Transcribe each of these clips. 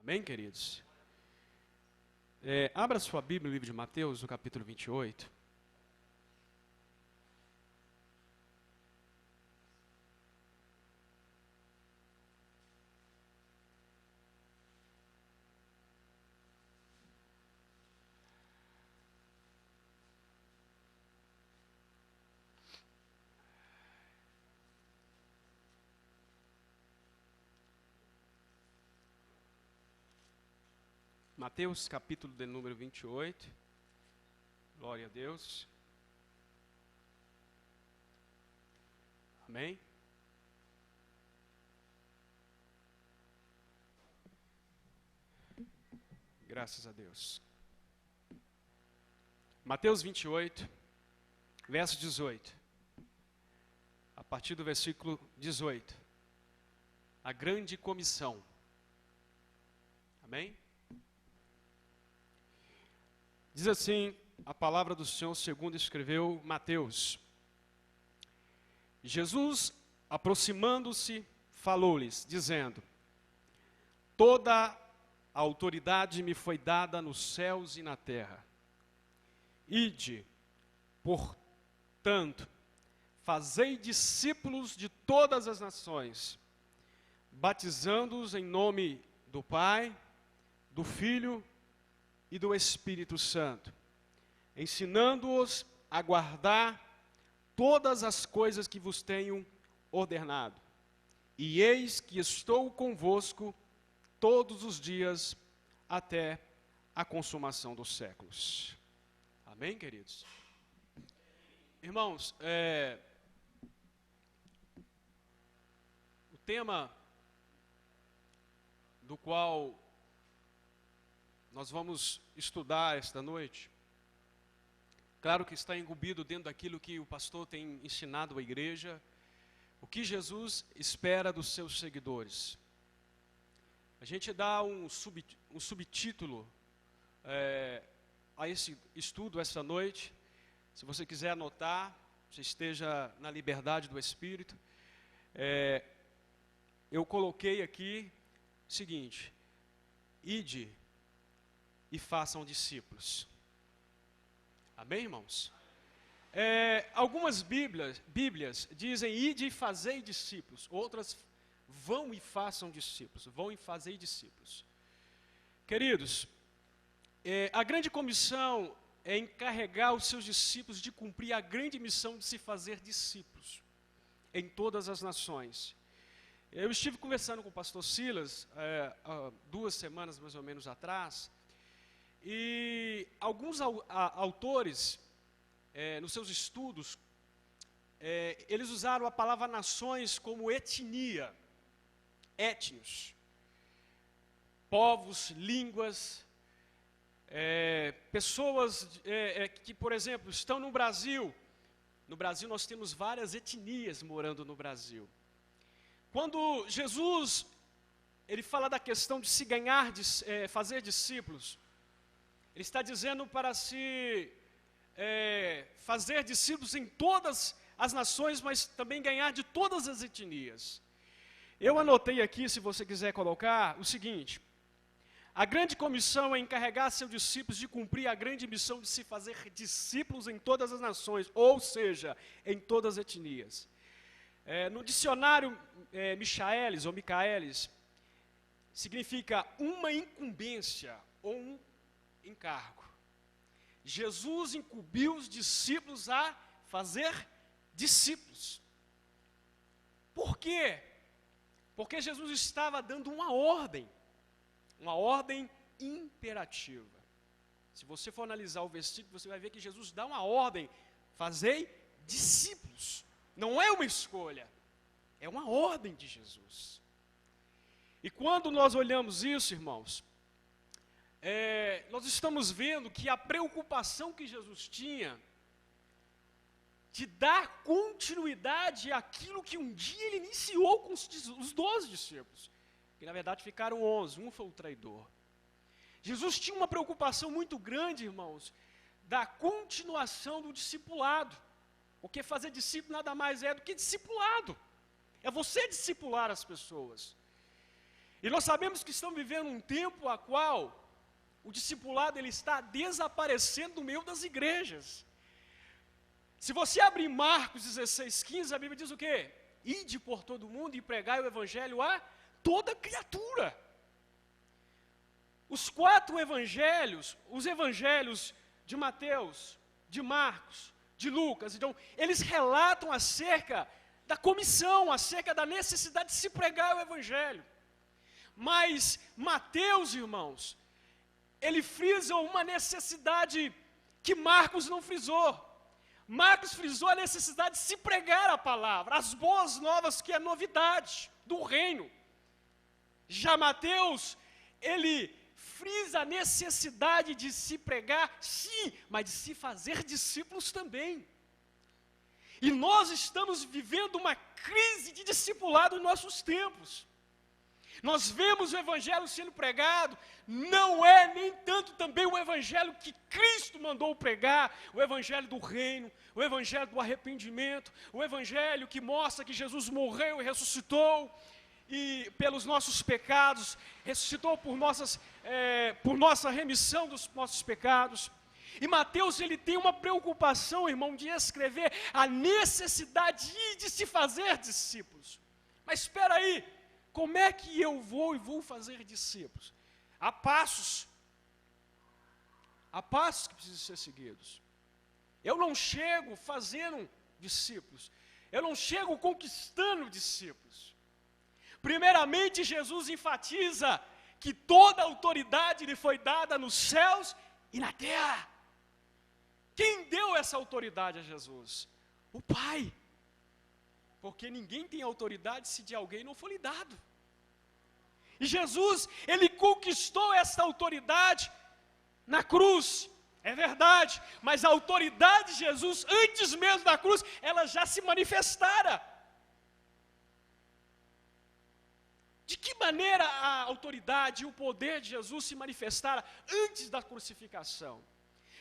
Amém, queridos? Abra sua Bíblia no livro de Mateus, no capítulo 28. Mateus, capítulo de número 28. Glória a Deus. Amém? Graças a Deus. Mateus 28, verso 18. A partir do versículo 18. A grande comissão. Amém? Diz assim a palavra do Senhor, segundo escreveu Mateus. Jesus, aproximando-se, falou-lhes, dizendo: toda a autoridade me foi dada nos céus e na terra. Ide, portanto, fazei discípulos de todas as nações, batizando-os em nome do Pai, do Filho e do Espírito Santo, ensinando-os a guardar todas as coisas que vos tenho ordenado. E eis que estou convosco todos os dias até a consumação dos séculos. Amém, queridos? Irmãos, o tema do qual nós vamos estudar esta noite, claro que está incumbido dentro daquilo que o pastor tem ensinado à igreja, o que Jesus espera dos seus seguidores. A gente dá um subtítulo a esse estudo esta noite. Se você quiser anotar, você esteja na liberdade do Espírito. Eu coloquei aqui o seguinte: ide e façam discípulos. Amém, irmãos? Algumas Bíblias dizem: ide e fazei discípulos. Outras: vão e façam discípulos. Vão e fazei discípulos. Queridos, a grande comissão é encarregar os seus discípulos de cumprir a grande missão de se fazer discípulos em todas as nações. Eu estive conversando com o pastor Silas há 2 semanas mais ou menos atrás, e alguns autores, nos seus estudos, eles usaram a palavra nações como etnia, étnios, povos, línguas, pessoas que, por exemplo, estão no Brasil. No Brasil nós temos várias etnias morando no Brasil. Quando Jesus, ele fala da questão de se ganhar, de fazer discípulos, ele está dizendo para se fazer discípulos em todas as nações, mas também ganhar de todas as etnias. Eu anotei aqui, se você quiser colocar, o seguinte: a grande comissão é encarregar seus discípulos de cumprir a grande missão de se fazer discípulos em todas as nações, ou seja, em todas as etnias. No dicionário Michaelis, significa uma incumbência ou um encargo. Jesus incumbiu os discípulos a fazer discípulos. Por quê? Porque Jesus estava dando uma ordem imperativa. Se você for analisar o versículo, você vai ver que Jesus dá uma ordem: fazei discípulos. Não é uma escolha, é uma ordem de Jesus. E quando nós olhamos isso, irmãos, nós estamos vendo que a preocupação que Jesus tinha de dar continuidade àquilo que um dia ele iniciou com os 12 discípulos, que na verdade ficaram 11, um foi o traidor. Jesus tinha uma preocupação muito grande, irmãos, da continuação do discipulado, porque fazer discípulo nada mais é do que discipulado, É você discipular as pessoas. E nós sabemos que estamos vivendo um tempo a qual o discipulado ele está desaparecendo do meio das igrejas. Se você abrir Marcos 16:15, a Bíblia diz o quê? Ide por todo mundo e pregai o evangelho a toda criatura. Os 4 evangelhos, os evangelhos de Mateus, de Marcos, de Lucas, então, eles relatam acerca da comissão, acerca da necessidade de se pregar o evangelho. Mas Mateus, irmãos, ele frisa uma necessidade que Marcos não frisou. Marcos frisou a necessidade de se pregar a palavra, as boas novas, que é novidade do reino. Já Mateus, ele frisa a necessidade de se pregar, sim, mas de se fazer discípulos também. E nós estamos vivendo uma crise de discipulado em nossos tempos. Nós vemos o evangelho sendo pregado, não é nem tanto também o evangelho que Cristo mandou pregar, o evangelho do reino, o evangelho do arrependimento, o evangelho que mostra que Jesus morreu e ressuscitou, e pelos nossos pecados, ressuscitou por nossa remissão dos nossos pecados. E Mateus, ele tem uma preocupação, irmão, de escrever a necessidade de se fazer discípulos. Mas espera aí, como é que eu vou fazer discípulos? Há passos que precisam ser seguidos. Eu não chego fazendo discípulos, eu não chego conquistando discípulos. Primeiramente, Jesus enfatiza que toda autoridade lhe foi dada nos céus e na terra. Quem deu essa autoridade a Jesus? O Pai. Porque ninguém tem autoridade se de alguém não for lhe dado. E Jesus, ele conquistou essa autoridade na cruz, é verdade, mas a autoridade de Jesus, antes mesmo da cruz, ela já se manifestara. De que maneira a autoridade e o poder de Jesus se manifestaram antes da crucificação?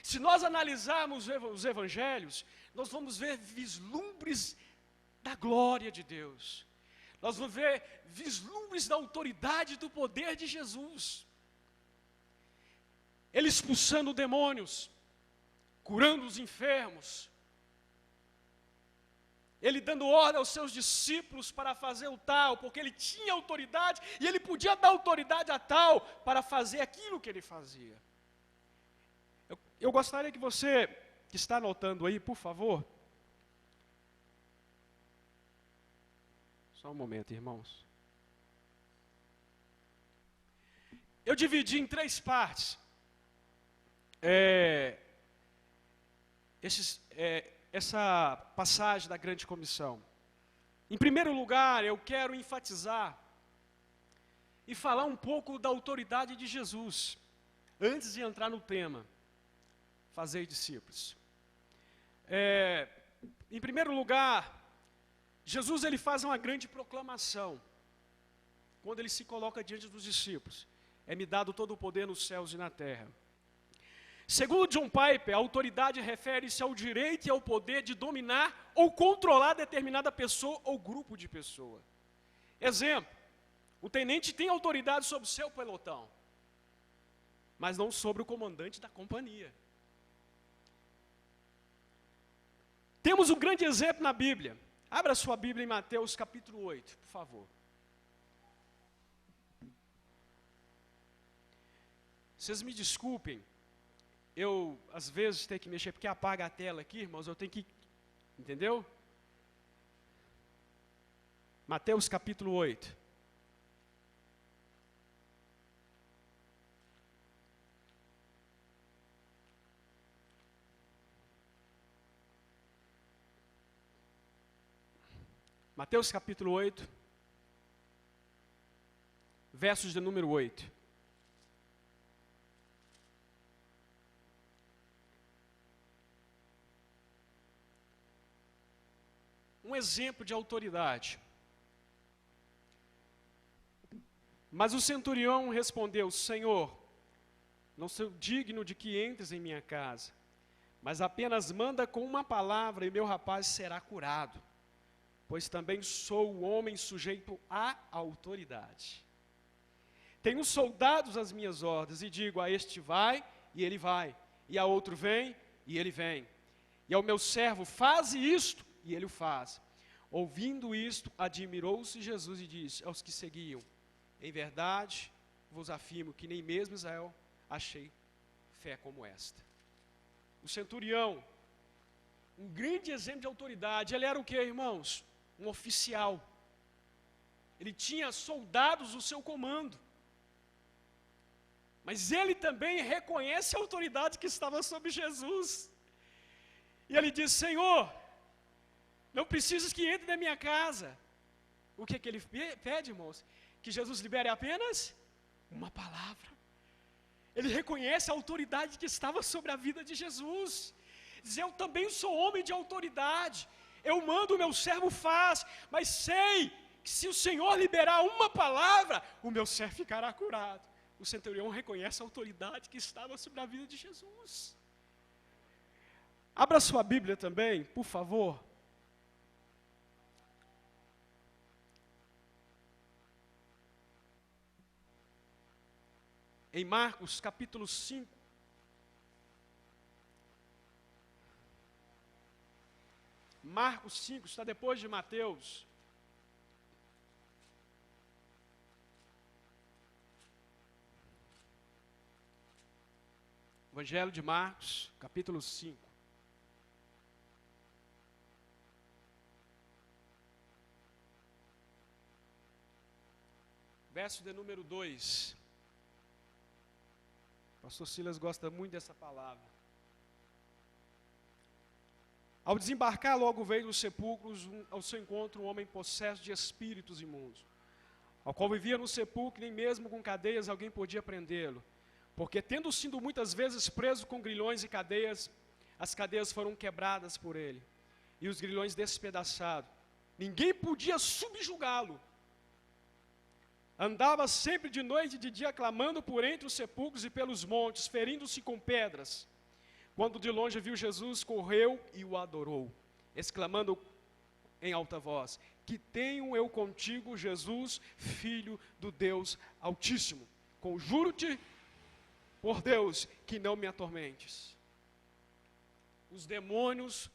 Se nós analisarmos os evangelhos, nós vamos ver vislumbres da glória de Deus. Nós vamos ver vislumbres da autoridade e do poder de Jesus. Ele expulsando demônios, curando os enfermos, ele dando ordem aos seus discípulos para fazer o tal, porque ele tinha autoridade e ele podia dar autoridade a tal para fazer aquilo que ele fazia. Eu gostaria que você, que está anotando aí, por favor. Só um momento, irmãos. Eu dividi em 3 partes essa passagem da grande comissão. Em primeiro lugar, eu quero enfatizar e falar um pouco da autoridade de Jesus, antes de entrar no tema, fazer discípulos. Em primeiro lugar, Jesus ele faz uma grande proclamação, quando ele se coloca diante dos discípulos: é-me dado todo o poder nos céus e na terra. Segundo John Piper, a autoridade refere-se ao direito e ao poder de dominar ou controlar determinada pessoa ou grupo de pessoa. Exemplo, o tenente tem autoridade sobre o seu pelotão, mas não sobre o comandante da companhia. Temos um grande exemplo na Bíblia. Abra sua Bíblia em Mateus capítulo 8, por favor. Vocês me desculpem, eu às vezes tenho que mexer, porque apaga a tela aqui, irmãos, eu tenho que, entendeu? Mateus capítulo 8. Mateus capítulo 8, versos de número 8. Um exemplo de autoridade. Mas o centurião respondeu: Senhor, não sou digno de que entres em minha casa, mas apenas manda com uma palavra e meu rapaz será curado. pois também sou o homem sujeito à autoridade. Tenho soldados às minhas ordens, e digo, a este vai, e ele vai, e a outro vem, e ele vem. E ao meu servo, faze isto, e ele o faz. Ouvindo isto, admirou-se Jesus e disse aos que seguiam, em verdade vos afirmo que nem mesmo Israel achei fé como esta. O centurião, um grande exemplo de autoridade, ele era o que, irmãos? Um oficial. Ele tinha soldados no seu comando. Mas ele também reconhece a autoridade que estava sobre Jesus. E ele diz, Senhor, não precisas que entre na minha casa. O que ele pede, irmãos? Que Jesus libere apenas uma palavra. Ele reconhece a autoridade que estava sobre a vida de Jesus. Diz, eu também sou homem de autoridade. Eu mando, o meu servo faz. Mas sei que se o Senhor liberar uma palavra, o meu servo ficará curado. O centurião reconhece a autoridade que estava sobre a vida de Jesus. Abra sua Bíblia também, por favor. Em Marcos, capítulo 5. Marcos 5, está depois de Mateus. Evangelho de Marcos, capítulo 5. Verso de número 2. O pastor Silas gosta muito dessa palavra. Ao desembarcar, logo veio dos sepulcros ao seu encontro um homem possesso de espíritos imundos, ao qual vivia no sepulcro, nem mesmo com cadeias alguém podia prendê-lo, porque tendo sido muitas vezes preso com grilhões e cadeias, as cadeias foram quebradas por ele, e os grilhões despedaçados. Ninguém podia subjugá-lo. Andava sempre de noite e de dia clamando por entre os sepulcros e pelos montes, ferindo-se com pedras. Quando de longe viu Jesus, correu e o adorou, exclamando em alta voz, que tenho eu contigo, Jesus, Filho do Deus Altíssimo. Conjuro-te, por Deus, que não me atormentes. Os demônios,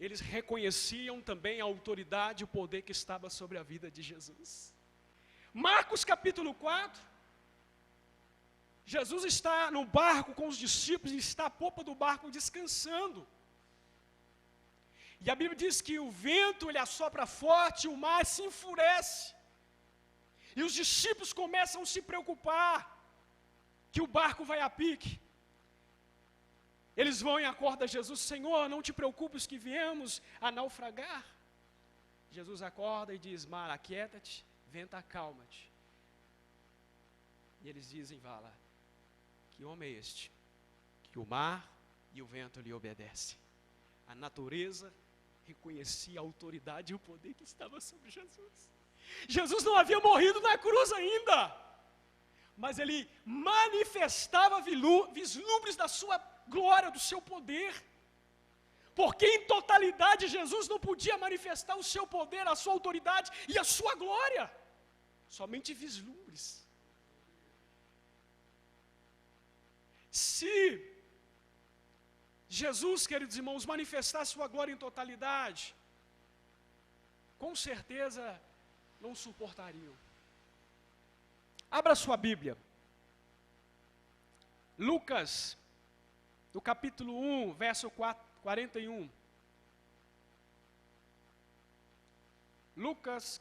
eles reconheciam também a autoridade e o poder que estava sobre a vida de Jesus. Marcos capítulo 4, Jesus está no barco com os discípulos e está à popa do barco descansando. E a Bíblia diz que o vento ele assopra forte, o mar se enfurece. E os discípulos começam a se preocupar que o barco vai a pique. Eles vão e acordam Jesus, Senhor, não te preocupes que viemos a naufragar. Jesus acorda e diz, mar, aquieta-te, vento, acalma-te. E eles dizem, vala, que homem é este? Que o mar e o vento lhe obedecem. A natureza reconhecia a autoridade e o poder que estava sobre Jesus. Jesus não havia morrido na cruz ainda, mas ele manifestava vislumbres da sua glória, do seu poder. Porque em totalidade Jesus não podia manifestar o seu poder, a sua autoridade e a sua glória. Somente vislumbres. Se Jesus, queridos irmãos, manifestar sua glória em totalidade, com certeza não suportariam. Abra sua Bíblia. Lucas, no capítulo 1, verso 41. Lucas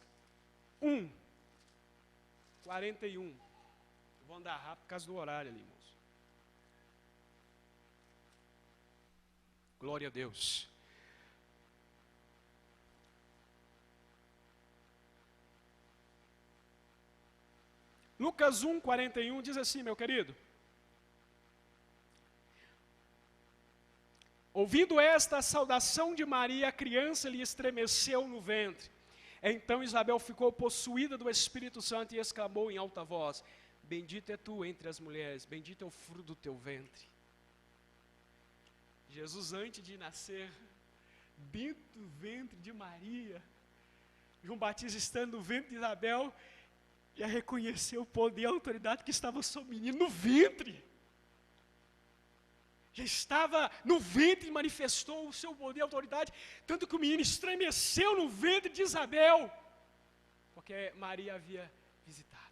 1, 41. Eu vou andar rápido por causa do horário ali, irmãos. Glória a Deus. Lucas 1, 41 diz assim, meu querido. Ouvindo esta saudação de Maria, a criança lhe estremeceu no ventre. Então Isabel ficou possuída do Espírito Santo e exclamou em alta voz, bendita é tu entre as mulheres, bendito é o fruto do teu ventre. Jesus, antes de nascer, dentro do ventre de Maria, João Batista, estando no ventre de Isabel, já reconheceu o poder e a autoridade que estava sobre o menino no ventre. Já estava no ventre e manifestou o seu poder e autoridade, tanto que o menino estremeceu no ventre de Isabel, porque Maria havia visitado.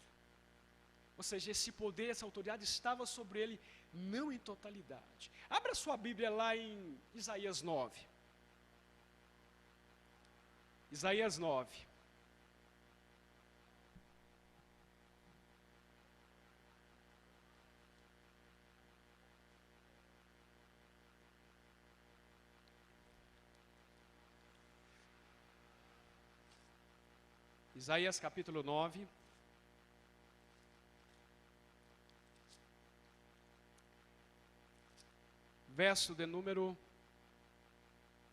Ou seja, esse poder, essa autoridade estava sobre ele, não em totalidade. Abra sua Bíblia lá em Isaías 9. Isaías 9. Isaías capítulo 9. Verso de número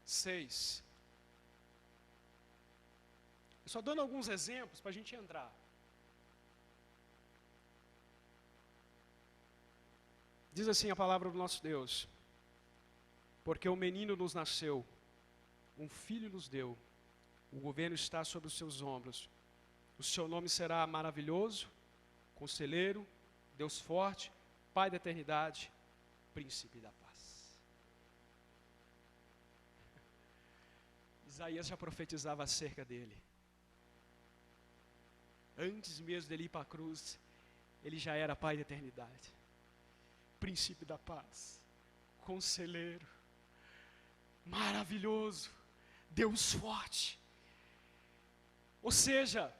6. Eu só dando alguns exemplos para a gente entrar. Diz assim a palavra do nosso Deus: porque o menino nos nasceu, um filho nos deu, o governo está sobre os seus ombros. O seu nome será maravilhoso, conselheiro, Deus forte, Pai da eternidade, príncipe da paz. Isaías já profetizava acerca dele. Antes mesmo dele ir para a cruz, ele já era Pai da eternidade, príncipe da paz, conselheiro, maravilhoso, Deus forte. Ou seja,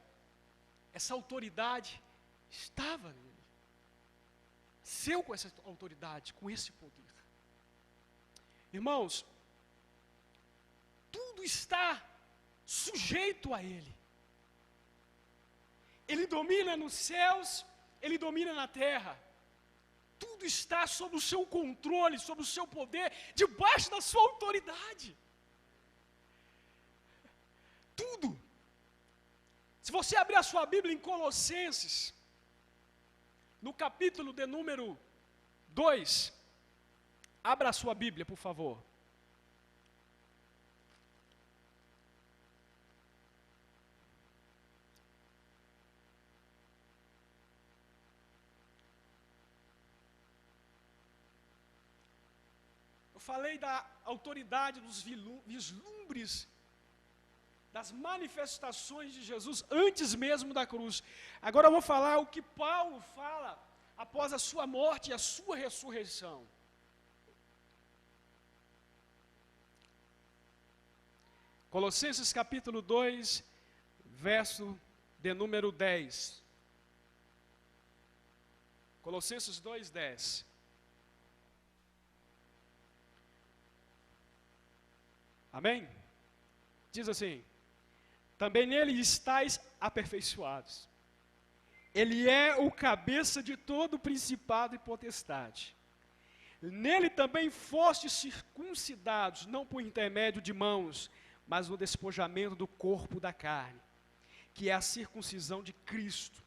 essa autoridade estava nele. Nasceu com essa autoridade, com esse poder. Irmãos, tudo está sujeito a ele. Ele domina nos céus, ele domina na terra. Tudo está sob o seu controle, sob o seu poder, debaixo da sua autoridade. Tudo. Se você abrir a sua Bíblia em Colossenses, no capítulo de número 2, abra a sua Bíblia, por favor. Eu falei da autoridade, dos vislumbres, das manifestações de Jesus antes mesmo da cruz. Agora eu vou falar o que Paulo fala após a sua morte e a sua ressurreição. Colossenses capítulo 2, verso de número 10. Colossenses 2, 10. Amém? Diz assim: também nele estáis aperfeiçoados. Ele é o cabeça de todo principado e potestade. Nele também fostes circuncidados, não por intermédio de mãos, mas no despojamento do corpo da carne, que é a circuncisão de Cristo.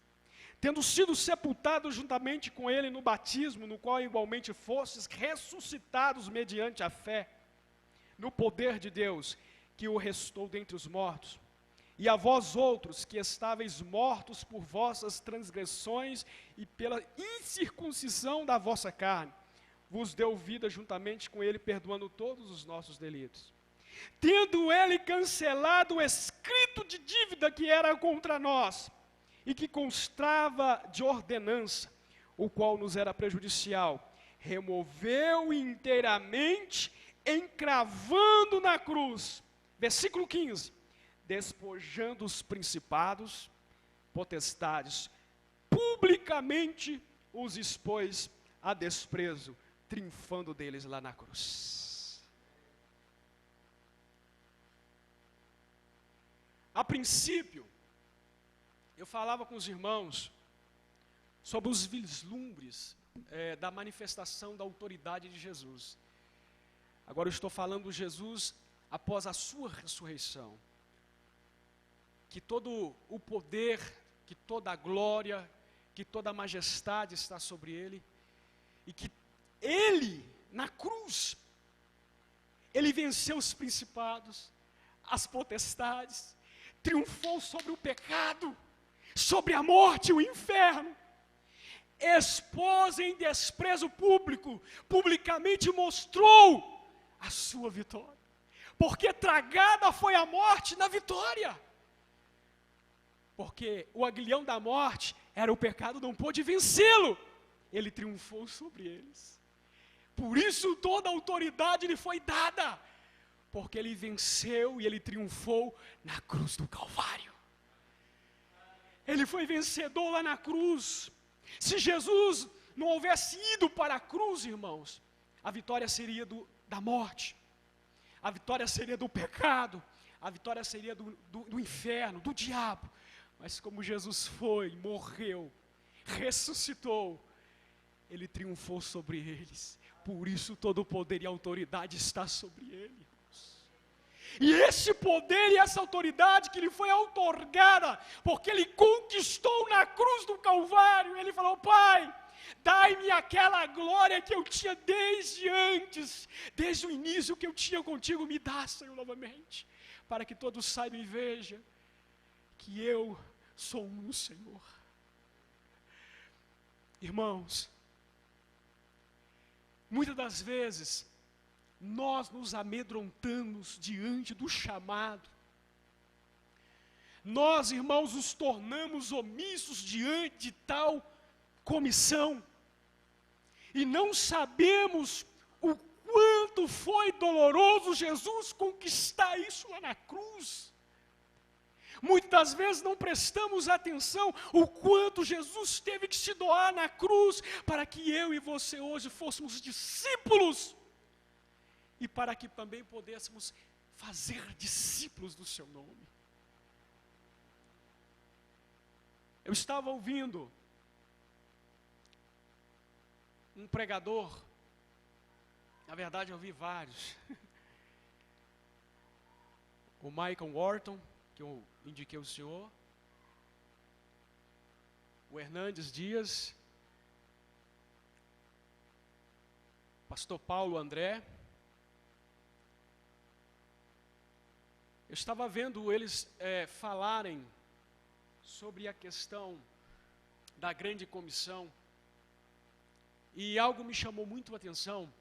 Tendo sido sepultados juntamente com ele no batismo, no qual igualmente fostes ressuscitados mediante a fé, no poder de Deus, que o ressuscitou dentre os mortos. E a vós outros, que estáveis mortos por vossas transgressões e pela incircuncisão da vossa carne, vos deu vida juntamente com ele, perdoando todos os nossos delitos. Tendo ele cancelado o escrito de dívida que era contra nós, e que constava de ordenança, o qual nos era prejudicial, removeu inteiramente, encravando na cruz. Versículo 15. Despojando os principados, potestades, publicamente os expôs a desprezo, triunfando deles lá na cruz. A princípio, eu falava com os irmãos sobre os vislumbres da manifestação da autoridade de Jesus. Agora eu estou falando de Jesus após a sua ressurreição. Que todo o poder, que toda a glória, que toda a majestade está sobre ele, e que ele, na cruz, ele venceu os principados, as potestades, triunfou sobre o pecado, sobre a morte e o inferno. Expôs em desprezo público, publicamente mostrou a sua vitória. Porque tragada foi a morte na vitória. Porque o aguilhão da morte era o pecado, não pôde vencê-lo. Ele triunfou sobre eles. Por isso toda a autoridade lhe foi dada. Porque ele venceu e ele triunfou na cruz do Calvário. Ele foi vencedor lá na cruz. Se Jesus não houvesse ido para a cruz, irmãos, a vitória seria da morte. A vitória seria do pecado. A vitória seria do inferno, do diabo. Mas como Jesus foi, morreu, ressuscitou, ele triunfou sobre eles. Por isso todo o poder e autoridade está sobre ele, irmãos. E esse poder e essa autoridade que lhe foi outorgada, porque ele conquistou na cruz do Calvário, ele falou: Pai, dai-me aquela glória que eu tinha desde antes, desde o início que eu tinha contigo, me dá, Senhor, novamente, para que todos saibam e vejam que eu sou um no Senhor. Irmãos, muitas das vezes, nós nos amedrontamos diante do chamado. Nós, irmãos, nos tornamos omissos diante de tal comissão. E não sabemos o quanto foi doloroso Jesus conquistar isso lá na cruz. Muitas das vezes não prestamos atenção o quanto Jesus teve que se doar na cruz para que eu e você hoje fôssemos discípulos e para que também pudéssemos fazer discípulos do seu nome. Eu estava ouvindo um pregador, na verdade eu vi vários, o Michael Wharton, que eu indiquei ao senhor, o Hernandes Dias, pastor Paulo André. Eu estava vendo eles falarem sobre a questão da grande comissão, e algo me chamou muito a atenção.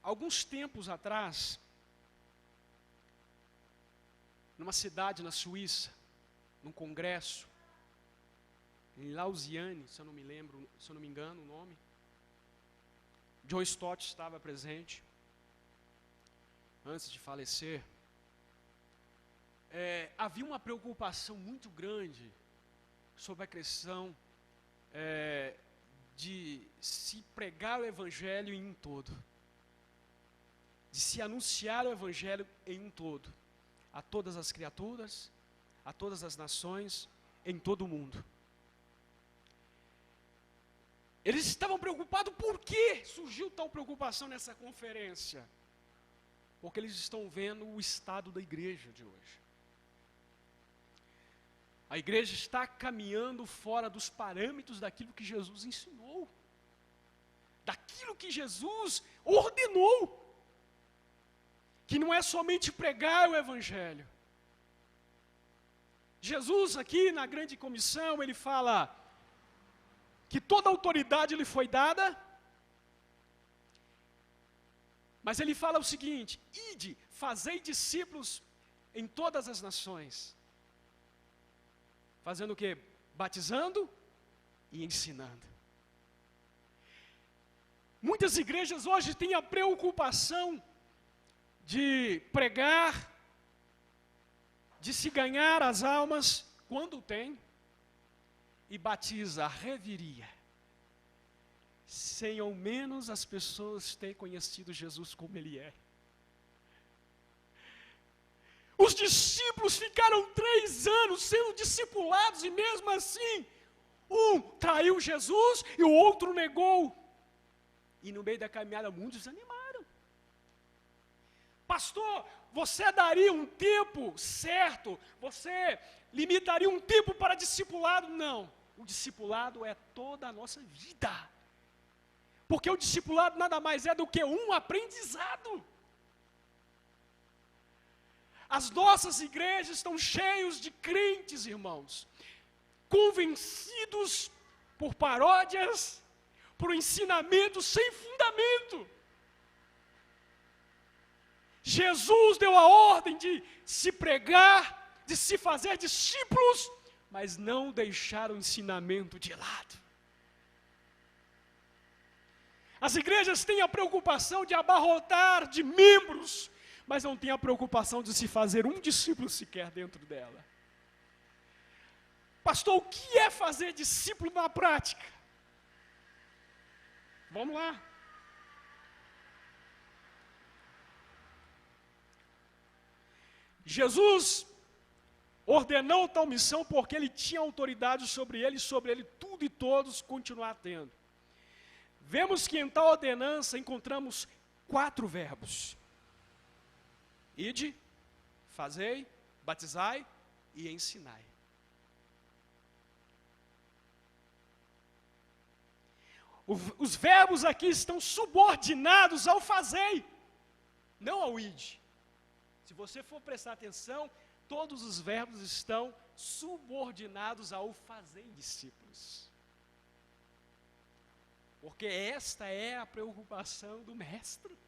Alguns tempos atrás, numa cidade na Suíça, num congresso, em Lausanne, se eu não me engano o nome, John Stott estava presente, antes de falecer. Havia uma preocupação muito grande sobre a questão de se pregar o Evangelho em um todo, de se anunciar o Evangelho em um todo, a todas as criaturas, a todas as nações, em todo o mundo. Eles estavam preocupados. Por que surgiu tal preocupação nessa conferência? Porque eles estão vendo o estado da igreja de hoje. A igreja está caminhando fora dos parâmetros daquilo que Jesus ensinou, daquilo que Jesus ordenou, que não é somente pregar o Evangelho. Jesus aqui na grande comissão, ele fala que toda autoridade lhe foi dada, mas ele fala o seguinte: ide, fazei discípulos em todas as nações. Fazendo o quê? Batizando e ensinando. Muitas igrejas hoje têm a preocupação de pregar, de se ganhar as almas, quando tem, e batiza a reviria, sem ao menos as pessoas terem conhecido Jesus como Ele é. Os discípulos ficaram 3 anos sendo discipulados, e mesmo assim, um traiu Jesus e o outro negou. E no meio da caminhada, muitos desanimaram. Pastor, você daria um tempo certo? Você limitaria um tempo para discipulado? Não. O discipulado é toda a nossa vida. Porque o discipulado nada mais é do que um aprendizado. As nossas igrejas estão cheias de crentes, irmãos, convencidos por paródias, por ensinamentos sem fundamento. Jesus deu a ordem de se pregar, de se fazer discípulos, mas não deixar o ensinamento de lado. As igrejas têm a preocupação de abarrotar de membros, mas não têm a preocupação de se fazer um discípulo sequer dentro dela. Pastor, o que é fazer discípulo na prática? Vamos lá. Jesus ordenou tal missão porque ele tinha autoridade sobre ele tudo e todos continuar tendo. Vemos que em tal ordenança encontramos 4 verbos: ide, fazei, batizai e ensinai. Os verbos aqui estão subordinados ao fazei, não ao ide. Se você for prestar atenção, todos os verbos estão subordinados ao fazer discípulos. Porque esta é a preocupação do mestre.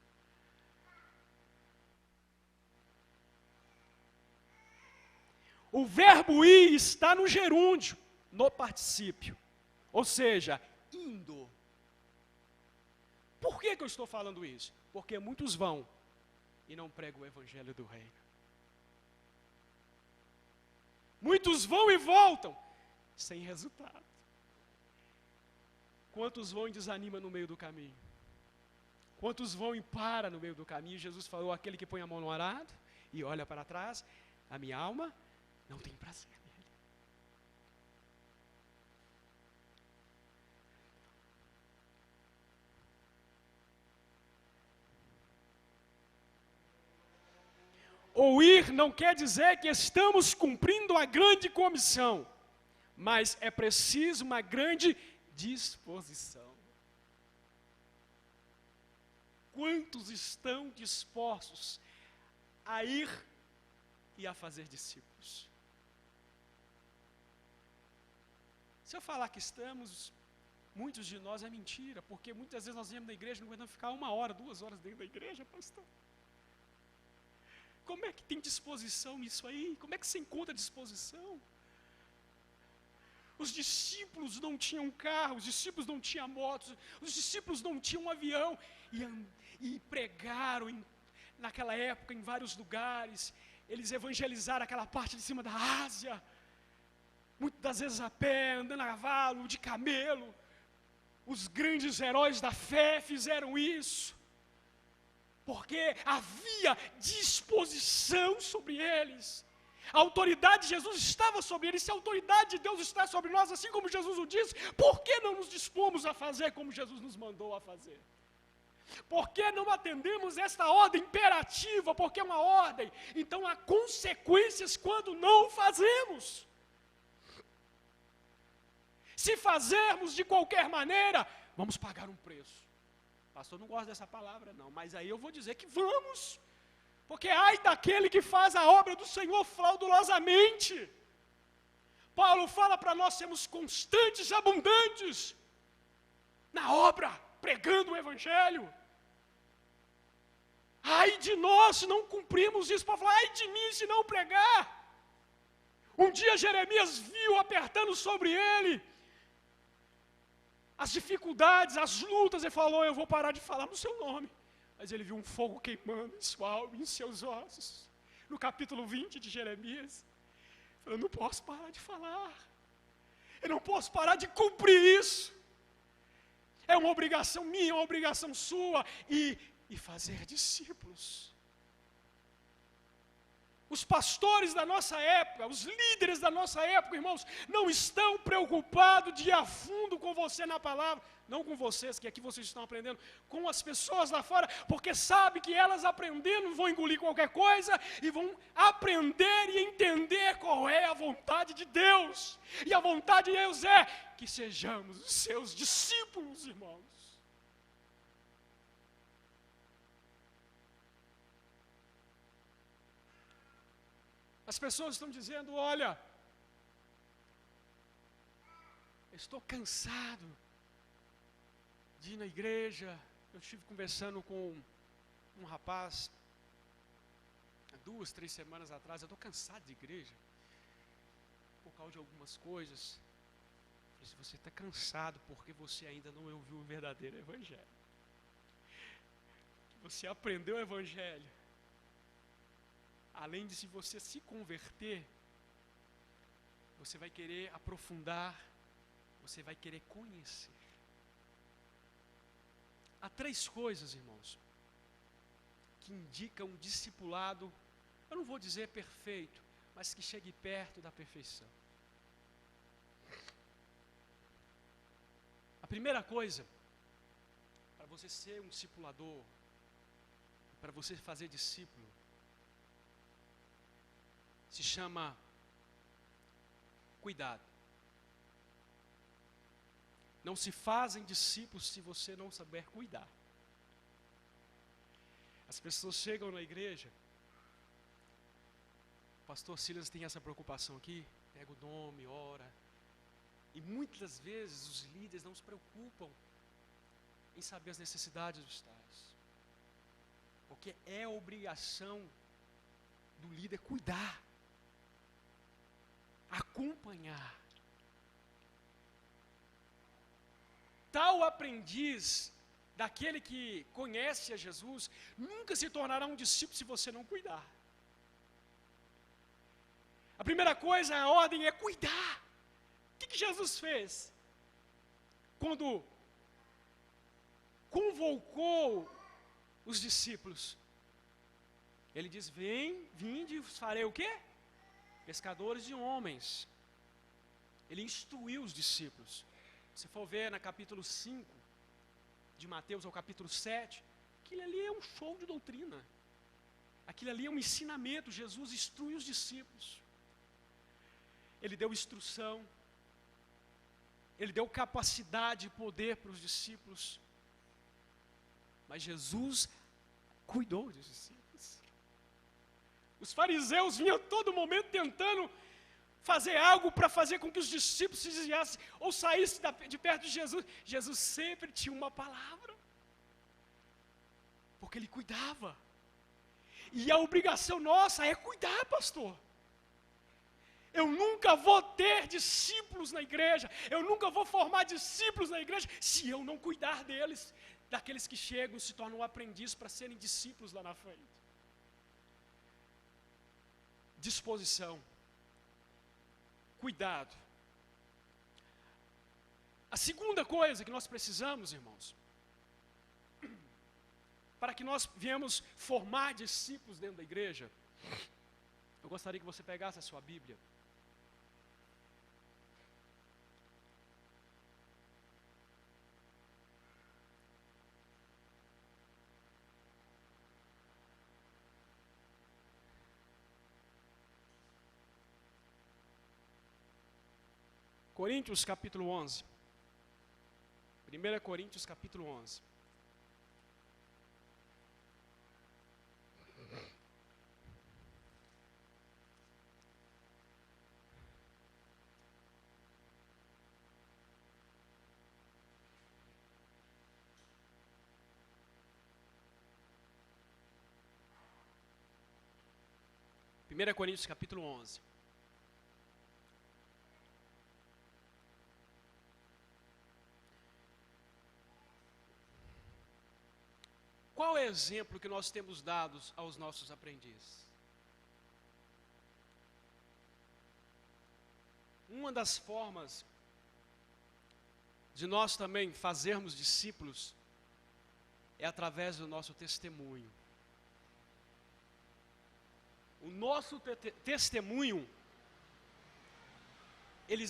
O verbo ir está no gerúndio, no particípio. Ou seja, indo. Por que eu estou falando isso? Porque muitos vão e não pregam o evangelho do reino. Muitos vão e voltam sem resultado. Quantos vão e desanimam no meio do caminho? Quantos vão e param no meio do caminho? Jesus falou: aquele que põe a mão no arado e olha para trás, a minha alma não tem prazer nele. Ou ir não quer dizer que estamos cumprindo a grande comissão, mas é preciso uma grande disposição. Quantos estão dispostos a ir e a fazer discípulos? Se eu falar que estamos, muitos de nós é mentira, porque muitas vezes nós viemos da igreja e não aguentamos ficar 1 hora, 2 horas dentro da igreja, pastor. Como é que tem disposição nisso aí? Como é que se encontra disposição? Os discípulos não tinham carro, os discípulos não tinham motos, os discípulos não tinham avião, e pregaram naquela época em vários lugares. Eles evangelizaram aquela parte de cima da Ásia, muitas das vezes a pé, andando a cavalo, de camelo. Os grandes heróis da fé fizeram isso, porque havia disposição sobre eles. A autoridade de Jesus estava sobre eles. Se a autoridade de Deus está sobre nós, assim como Jesus o disse, por que não nos dispomos a fazer como Jesus nos mandou a fazer? Por que não atendemos esta ordem imperativa? Porque é uma ordem, então há consequências quando não fazemos. Se fazermos de qualquer maneira, vamos pagar um preço. Pastor, não gosto dessa palavra não, mas aí eu vou dizer que vamos. Porque ai daquele que faz a obra do Senhor fraudulosamente. Paulo fala para nós sermos constantes e abundantes na obra, pregando o evangelho. Ai de nós se não cumprimos isso. Para falar, ai de mim se não pregar. Um dia Jeremias viu apertando sobre ele as dificuldades, as lutas, e falou: eu vou parar de falar no seu nome. Mas ele viu um fogo queimando em sua alma, em seus ossos. No capítulo 20 de Jeremias, eu não posso parar de falar. Eu não posso parar de cumprir isso. É uma obrigação minha, é uma obrigação sua. E fazer discípulos. Os pastores da nossa época, os líderes da nossa época, irmãos, não estão preocupados de ir a fundo com você na palavra, não com vocês, que aqui vocês estão aprendendo, com as pessoas lá fora, porque sabe que elas aprendendo vão engolir qualquer coisa e vão aprender e entender qual é a vontade de Deus. E a vontade de Deus é que sejamos os seus discípulos, irmãos. As pessoas estão dizendo, olha, eu estou cansado de ir na igreja. Eu estive conversando com um rapaz, há 2, 3 semanas atrás, eu estou cansado de igreja, por causa de algumas coisas. Eu disse, você está cansado porque você ainda não ouviu o verdadeiro evangelho. Você aprendeu o evangelho. Além de, se você se converter, você vai querer aprofundar, você vai querer conhecer. Há 3 coisas, irmãos, que indicam um discipulado, eu não vou dizer perfeito, mas que chegue perto da perfeição. A primeira coisa, para você ser um discipulador, para você fazer discípulo, se chama cuidado. Não se fazem discípulos se você não saber cuidar. As pessoas chegam na igreja, o pastor Silas tem essa preocupação aqui, pega o nome, ora, e muitas vezes os líderes não se preocupam em saber as necessidades dos tais, porque é obrigação do líder cuidar, acompanhar. Tal aprendiz daquele que conhece a Jesus nunca se tornará um discípulo se você não cuidar. A primeira coisa, a ordem é cuidar. O que Jesus fez? Quando convocou os discípulos, ele diz, vinde, farei o quê? Pescadores de homens. Ele instruiu os discípulos. Se for ver no capítulo 5 de Mateus ao capítulo 7, aquilo ali é um show de doutrina. Aquilo ali é um ensinamento. Jesus instrui os discípulos. Ele deu instrução. Ele deu capacidade e poder para os discípulos. Mas Jesus cuidou dos discípulos. Os fariseus vinham a todo momento tentando fazer algo para fazer com que os discípulos se desviassem ou saíssem de perto de Jesus. Jesus sempre tinha uma palavra, porque Ele cuidava. E a obrigação nossa é cuidar, pastor. Eu nunca vou ter discípulos na igreja, eu nunca vou formar discípulos na igreja, se eu não cuidar deles, daqueles que chegam e se tornam aprendizes para serem discípulos lá na frente. Disposição. Cuidado. A segunda coisa que nós precisamos, irmãos, para que nós viemos formar discípulos dentro da igreja, eu gostaria que você pegasse a sua Bíblia. Coríntios capítulo 11. 1 Coríntios capítulo 11. Primeira Coríntios capítulo 11. Qual é o exemplo que nós temos dado aos nossos aprendizes? Uma das formas de nós também fazermos discípulos é através do nosso testemunho. O nosso testemunho, ele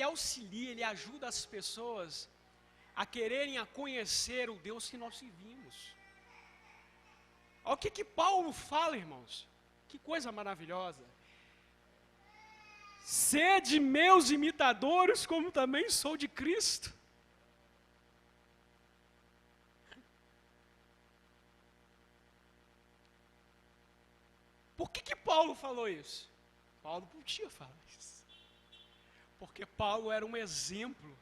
auxilia, ele ajuda as pessoas a quererem a conhecer o Deus que nós servimos. Olha o que Paulo fala, irmãos. Que coisa maravilhosa. Sede meus imitadores, como também sou de Cristo. Por que Paulo falou isso? Paulo podia falar isso. Porque Paulo era um exemplo.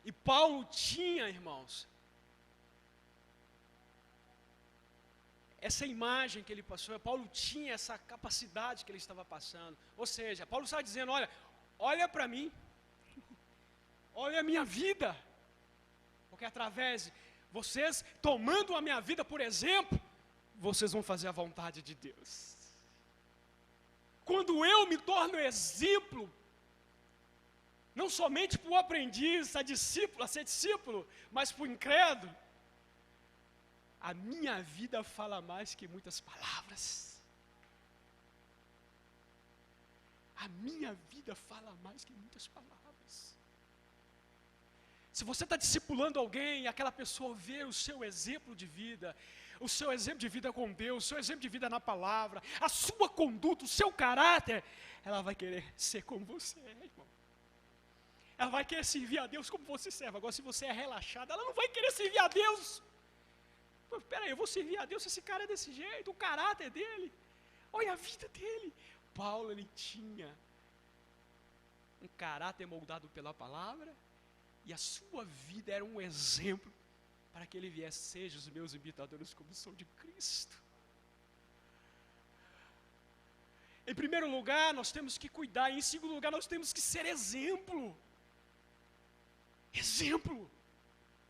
E Paulo tinha, irmãos, essa imagem que ele passou, Paulo tinha essa capacidade que ele estava passando. Ou seja, Paulo estava dizendo, olha para mim, olha a minha vida. Porque através de vocês, tomando a minha vida por exemplo, vocês vão fazer a vontade de Deus. Quando eu me torno exemplo, não somente para o aprendiz, a ser discípulo, mas para o incrédulo, a minha vida fala mais que muitas palavras. A minha vida fala mais que muitas palavras. Se você está discipulando alguém, aquela pessoa vê o seu exemplo de vida, o seu exemplo de vida com Deus, o seu exemplo de vida na palavra, a sua conduta, o seu caráter, ela vai querer ser como você é, irmão. Ela vai querer servir a Deus como você serve. Agora, se você é relaxado, ela não vai querer servir a Deus. Espera aí, eu vou servir a Deus se esse cara é desse jeito, o caráter dele, olha a vida dele. Paulo, ele tinha um caráter moldado pela palavra, e a sua vida era um exemplo para que ele viesse, seja os meus imitadores como sou de Cristo. Em primeiro lugar, nós temos que cuidar, e em segundo lugar, nós temos que ser exemplo. Exemplo.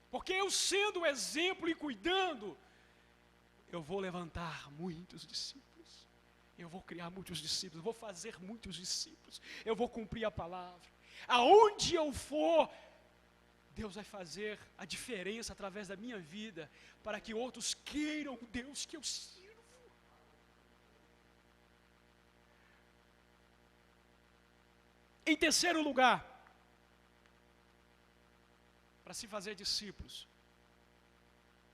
Porque eu sendo exemplo e cuidando, eu vou levantar muitos discípulos. Eu vou criar muitos discípulos, vou fazer muitos discípulos. Eu vou cumprir a palavra. Aonde eu for, Deus vai fazer a diferença através da minha vida, para que outros queiram o Deus que eu sirvo. Em terceiro lugar, para se fazer discípulos,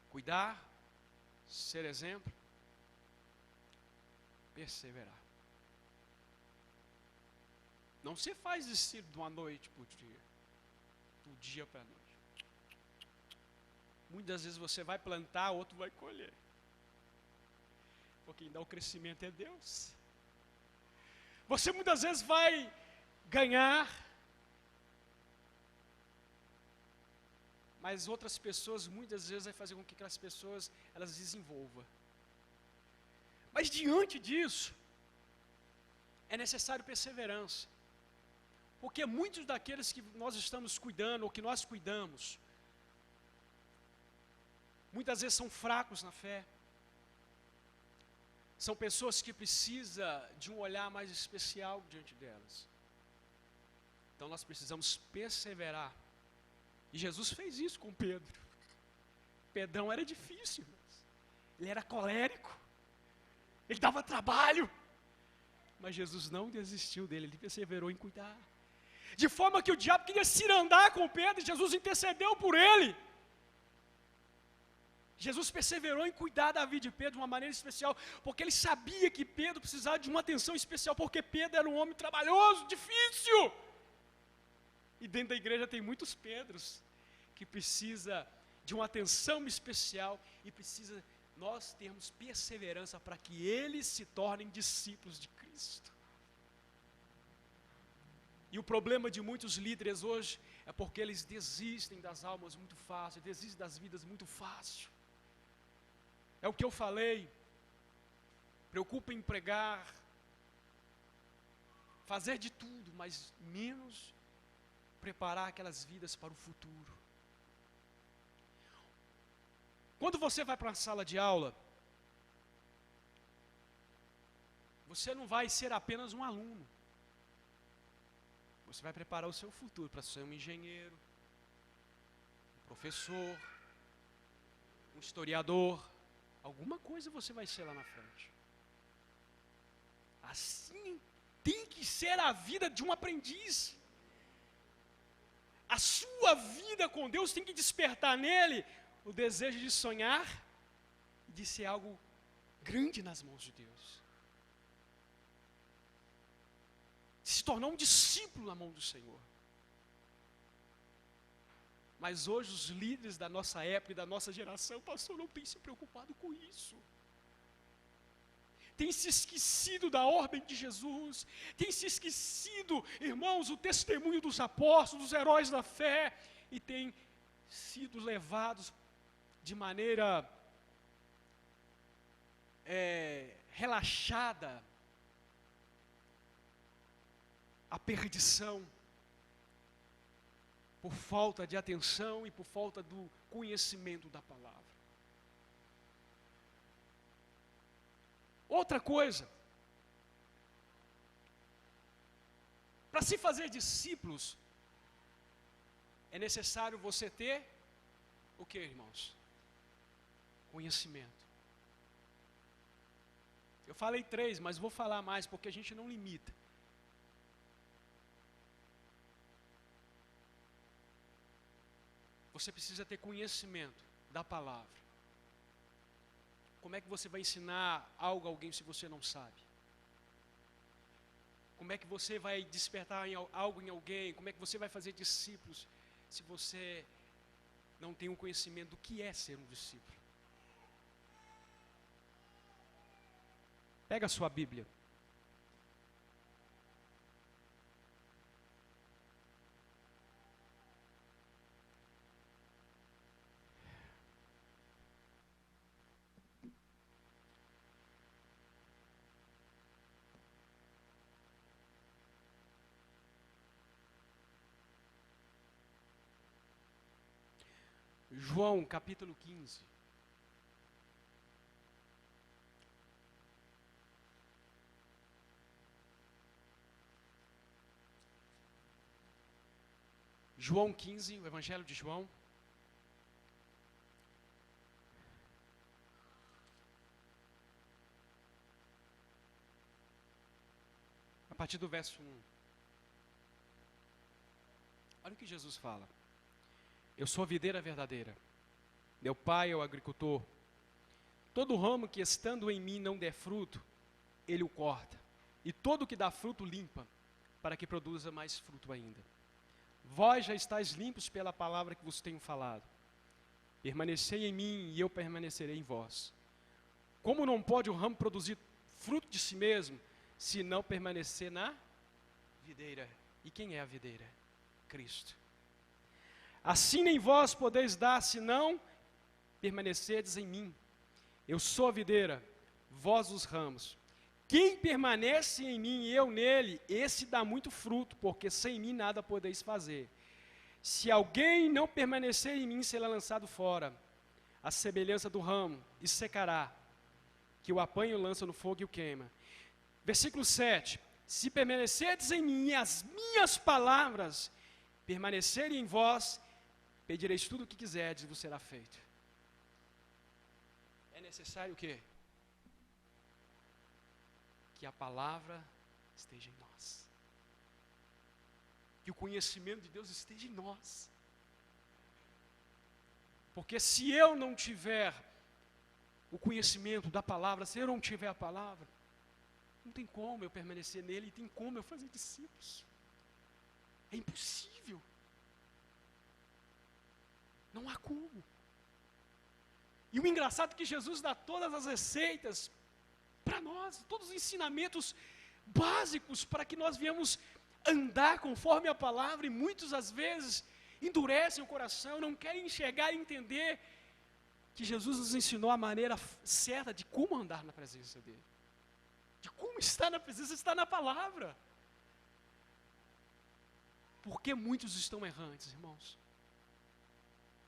cuidar, ser exemplo, perseverar. Não se faz discípulo de uma noite para o dia, do dia para a noite. Muitas vezes você vai plantar, outro vai colher. Porque quem dá o crescimento é Deus. Você muitas vezes vai ganhar, mas outras pessoas, muitas vezes, vai fazer com que aquelas pessoas, elas desenvolvam. Mas diante disso, é necessário perseverança. Porque muitos daqueles que nós estamos cuidando, ou que nós cuidamos, muitas vezes são fracos na fé. São pessoas que precisam de um olhar mais especial diante delas. Então nós precisamos perseverar. E Jesus fez isso com Pedro. Pedrão era difícil, ele era colérico, ele dava trabalho, mas Jesus não desistiu dele, ele perseverou em cuidar. De forma que o diabo queria cirandar com Pedro, e Jesus intercedeu por ele. Jesus perseverou em cuidar da vida de Pedro de uma maneira especial, porque ele sabia que Pedro precisava de uma atenção especial, porque Pedro era um homem trabalhoso, difícil. E dentro da igreja tem muitos Pedros que precisa de uma atenção especial e precisa nós termos perseverança para que eles se tornem discípulos de Cristo. E o problema de muitos líderes hoje é porque eles desistem das almas muito fácil, desistem das vidas muito fácil. É o que eu falei, preocupa em pregar, fazer de tudo, mas menos preparar aquelas vidas para o futuro. Quando você vai para uma sala de aula, você não vai ser apenas um aluno. Você vai preparar o seu futuro para ser um engenheiro, um professor, um historiador, alguma coisa você vai ser lá na frente. Assim tem que ser a vida de um aprendiz. A sua vida com Deus tem que despertar nele o desejo de sonhar e de ser algo grande nas mãos de Deus. De se tornar um discípulo na mão do Senhor. Mas hoje os líderes da nossa época e da nossa geração, pastor, não tem se preocupado com isso. Tem se esquecido da ordem de Jesus, tem se esquecido, irmãos, o testemunho dos apóstolos, dos heróis da fé, e tem sido levados de maneira relaxada à perdição, por falta de atenção e por falta do conhecimento da palavra. Outra coisa, para se fazer discípulos, é necessário você ter o que, irmãos? Conhecimento. Eu falei 3, mas vou falar mais, porque a gente não limita. Você precisa ter conhecimento da palavra. Como é que você vai ensinar algo a alguém se você não sabe? Como é que você vai despertar algo em alguém? Como é que você vai fazer discípulos se você não tem um conhecimento do que é ser um discípulo? Pega a sua Bíblia. João, capítulo 15. João 15, o Evangelho de João. A partir do verso 1. Olha o que Jesus fala. Eu sou a videira verdadeira. Meu pai é o agricultor. Todo ramo que estando em mim não der fruto, ele o corta. E todo que dá fruto limpa, para que produza mais fruto ainda. Vós já estáis limpos pela palavra que vos tenho falado. Permanecei em mim e eu permanecerei em vós. Como não pode o ramo produzir fruto de si mesmo, se não permanecer na videira? E quem é a videira? Cristo. Assim nem vós podeis dar, se não permanecerdes em mim. Eu sou a videira, vós os ramos. Quem permanece em mim e eu nele, esse dá muito fruto, porque sem mim nada podeis fazer. Se alguém não permanecer em mim, será lançado fora, a semelhança do ramo, e secará, que o apanha, o lança no fogo e o queima. Versículo 7. Se permanecerdes em mim e as minhas palavras permanecerem em vós, pedireis tudo o que quiserdes e vos será feito. É necessário o quê? Que a palavra esteja em nós. Que o conhecimento de Deus esteja em nós. Porque se eu não tiver o conhecimento da palavra, se eu não tiver a palavra, não tem como eu permanecer nele e tem como eu fazer discípulos. É impossível. Não há como. E o engraçado é que Jesus dá todas as receitas para nós, todos os ensinamentos básicos para que nós venhamos andar conforme a palavra, e muitos às vezes endurecem o coração, não querem enxergar e entender que Jesus nos ensinou a maneira certa de como andar na presença dele. De como estar na presença, está na palavra. Por que muitos estão errantes, irmãos?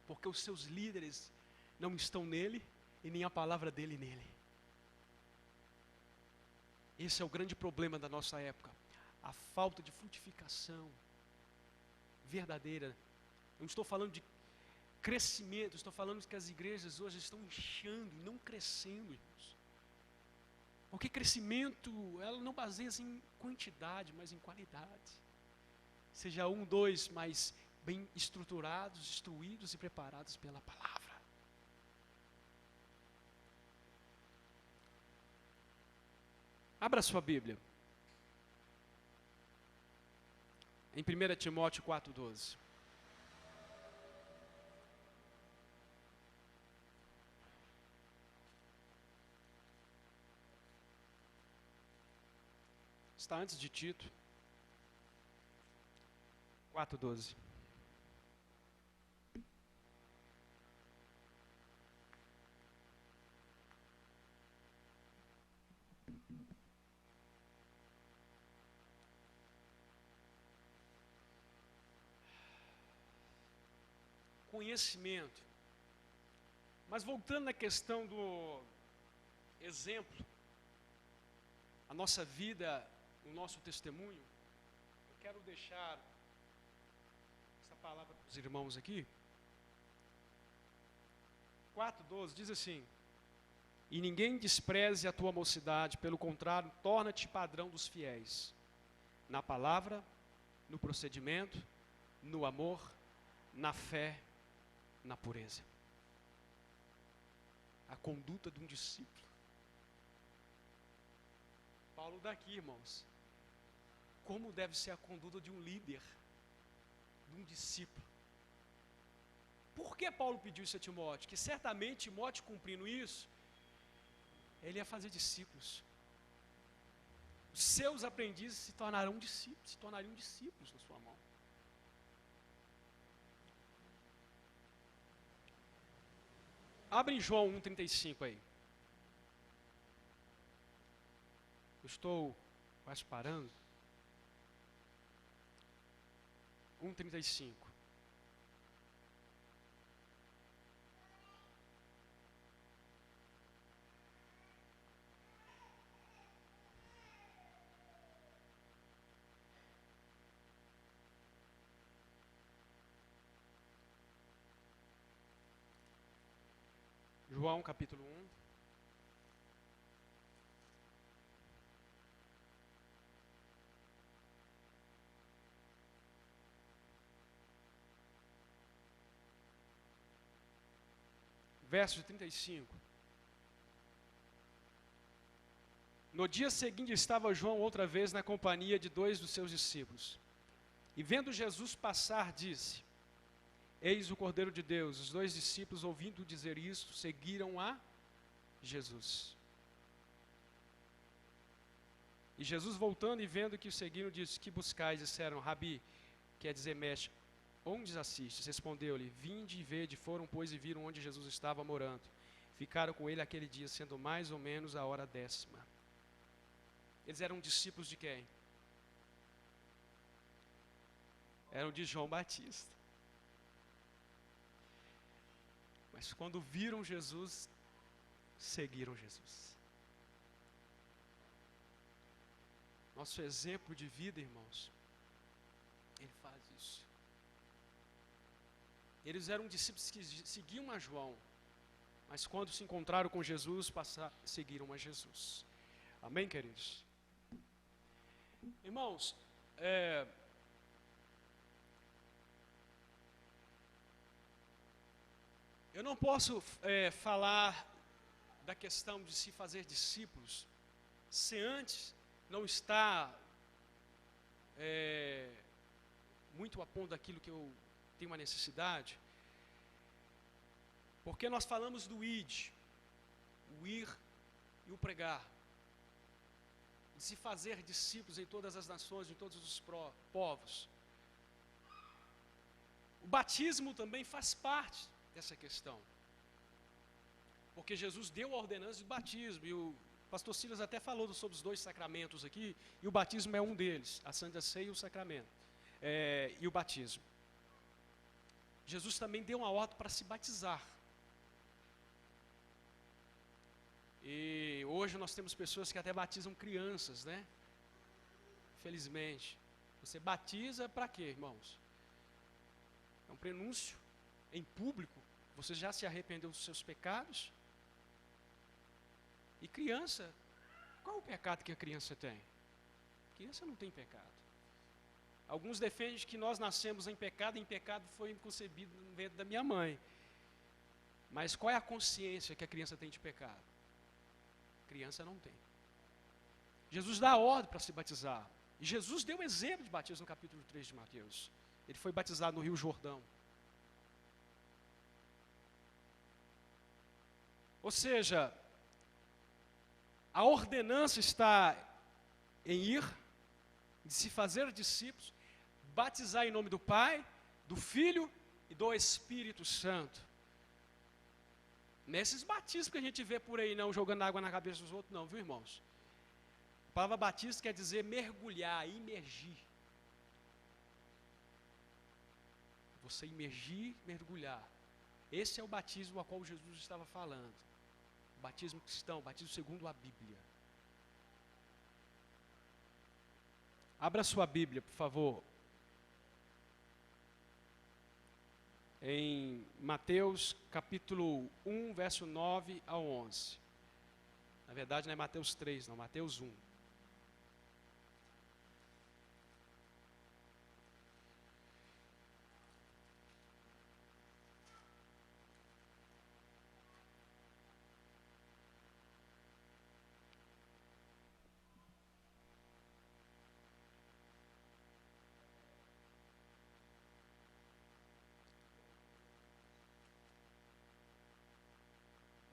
Porque os seus líderes não estão nele e nem a palavra dele nele. Esse é o grande problema da nossa época. A falta de frutificação verdadeira. Eu não estou falando de crescimento, estou falando que as igrejas hoje estão inchando e não crescendo, irmãos. Porque crescimento, ela não baseia-se em quantidade, mas em qualidade. Seja 1, 2, mas bem estruturados, instruídos e preparados pela palavra. Abra sua Bíblia. Em 1 Timóteo 4,12. Está antes de Tito. 4:12. Conhecimento. Mas voltando à questão do exemplo, a nossa vida, o nosso testemunho, eu quero deixar essa palavra para os irmãos aqui. 4:12 diz assim: e ninguém despreze a tua mocidade, pelo contrário, torna-te padrão dos fiéis, na palavra, no procedimento, no amor, na fé, na pureza. A conduta de um discípulo. Paulo daqui, irmãos, como deve ser a conduta de um líder, de um discípulo. Por que Paulo pediu isso a Timóteo? Que certamente Timóteo, cumprindo isso, ele ia fazer discípulos. Os seus aprendizes se tornariam discípulos na sua mão. Abre em João 1,35 aí. Eu estou quase parando. 1,35. João capítulo 1. Verso 35. No dia seguinte estava João outra vez na companhia de 2 dos seus discípulos. E vendo Jesus passar, disse: eis o Cordeiro de Deus. Os 2 discípulos, ouvindo dizer isto, seguiram a Jesus. E Jesus, voltando e vendo que o seguiram, disse: que buscais? Disseram: Rabi, quer dizer mestre, onde assistes? Respondeu-lhe: vinde e vede. Foram, pois, e viram onde Jesus estava morando. Ficaram com ele aquele dia, sendo mais ou menos a hora 10ª. Eles eram discípulos de quem? Eram de João Batista. Mas quando viram Jesus, seguiram Jesus. Nosso exemplo de vida, irmãos, ele faz isso. Eles eram discípulos que seguiam a João, mas quando se encontraram com Jesus, seguiram a Jesus. Amém, queridos? Irmãos, eu não posso falar da questão de se fazer discípulos se antes não está muito a ponto daquilo que eu tenho uma necessidade. Porque nós falamos do id, o ir e o pregar. De se fazer discípulos em todas as nações, em todos os povos. O batismo também faz parte dessa questão. Porque Jesus deu a ordenança de batismo, e o pastor Silas até falou sobre os 2 sacramentos aqui, e o batismo é um deles, a Santa Ceia e o sacramento, e o batismo. Jesus também deu uma ordem para se batizar. E hoje nós temos pessoas que até batizam crianças, né? Infelizmente. Você batiza para quê, irmãos? É um prenúncio em público. Você já se arrependeu dos seus pecados? E criança, qual o pecado que a criança tem? A criança não tem pecado. Alguns defendem que nós nascemos em pecado foi concebido no ventre da minha mãe. Mas qual é a consciência que a criança tem de pecado? Criança não tem. Jesus dá a ordem para se batizar. E Jesus deu exemplo de batismo no capítulo 3 de Mateus. Ele foi batizado no Rio Jordão. Ou seja, a ordenança está em ir de se fazer discípulos, batizar em nome do Pai, do Filho e do Espírito Santo. Nesses batismos que a gente vê por aí, não jogando água na cabeça dos outros, não, viu, irmãos? A palavra batismo quer dizer mergulhar, imergir. Você imergir, mergulhar. Esse é o batismo a qual Jesus estava falando. O batismo cristão, o batismo segundo a Bíblia. Abra sua Bíblia, por favor. Em Mateus capítulo 1, verso 9 ao 11. Na verdade não é Mateus 3, não, Mateus 1.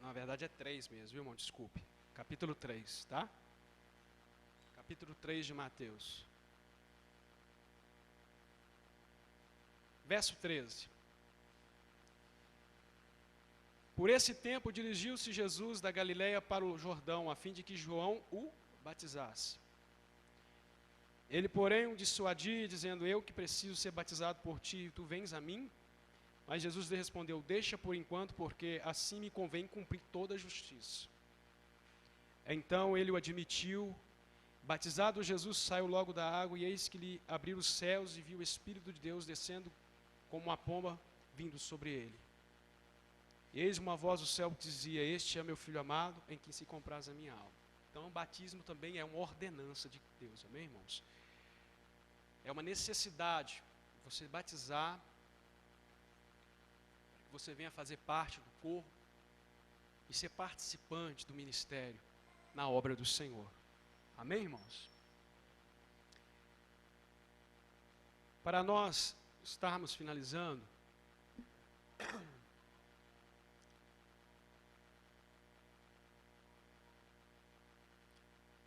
Na verdade é 3 mesmo, viu, irmão? Desculpe. Capítulo 3, tá? Capítulo 3 de Mateus. Verso 13. Por esse tempo dirigiu-se Jesus da Galileia para o Jordão, a fim de que João o batizasse. Ele, porém, o dissuadia, dizendo: eu que preciso ser batizado por ti, e tu vens a mim? Mas Jesus lhe respondeu: deixa por enquanto, porque assim me convém cumprir toda a justiça. Então ele o admitiu. Batizado Jesus saiu logo da água, e eis que lhe abriu os céus, e viu o Espírito de Deus descendo como uma pomba vindo sobre ele. E eis uma voz do céu que dizia: este é meu Filho amado, em quem se compraz a minha alma. Então o batismo também é uma ordenança de Deus, amém, irmãos? É uma necessidade você batizar, para que você venha fazer parte do corpo e ser participante do ministério na obra do Senhor. Amém, irmãos? Para nós estarmos finalizando,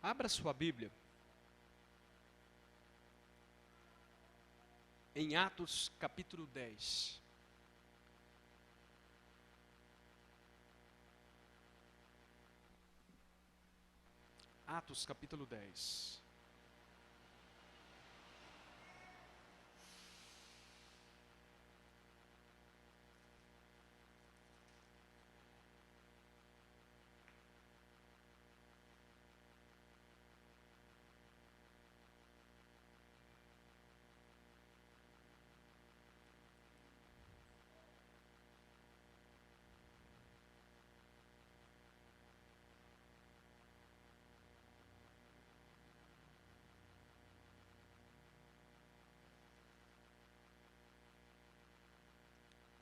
abra sua Bíblia em Atos capítulo 10. Atos capítulo 10.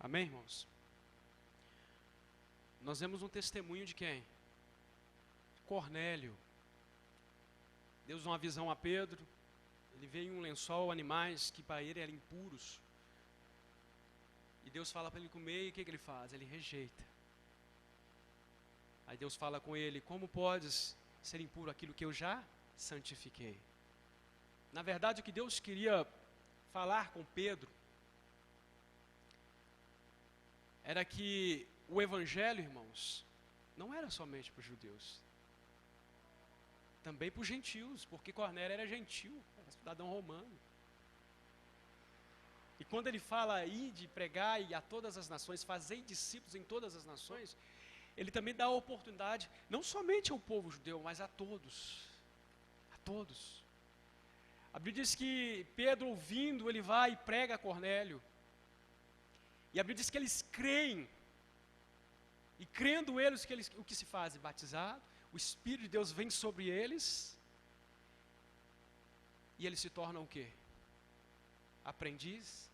Amém, irmãos? Nós vemos um testemunho de quem? Cornélio. Deus dá uma visão a Pedro. Ele vê em um lençol animais que para ele eram impuros. E Deus fala para ele comer, e o que ele faz? Ele rejeita. Aí Deus fala com ele: como podes ser impuro aquilo que eu já santifiquei? Na verdade, o que Deus queria falar com Pedro era que o evangelho, irmãos, não era somente para os judeus, também para os gentios, porque Cornélio era gentil, era cidadão romano. E quando ele fala aí de pregar e a todas as nações, fazei discípulos em todas as nações, ele também dá a oportunidade, não somente ao povo judeu, mas a todos. A todos. A Bíblia diz que Pedro, ouvindo, ele vai e prega a Cornélio. E a Bíblia diz que eles creem. E crendo eles, o que se fazem? Batizado. O Espírito de Deus vem sobre eles. E eles se tornam o quê? Aprendiz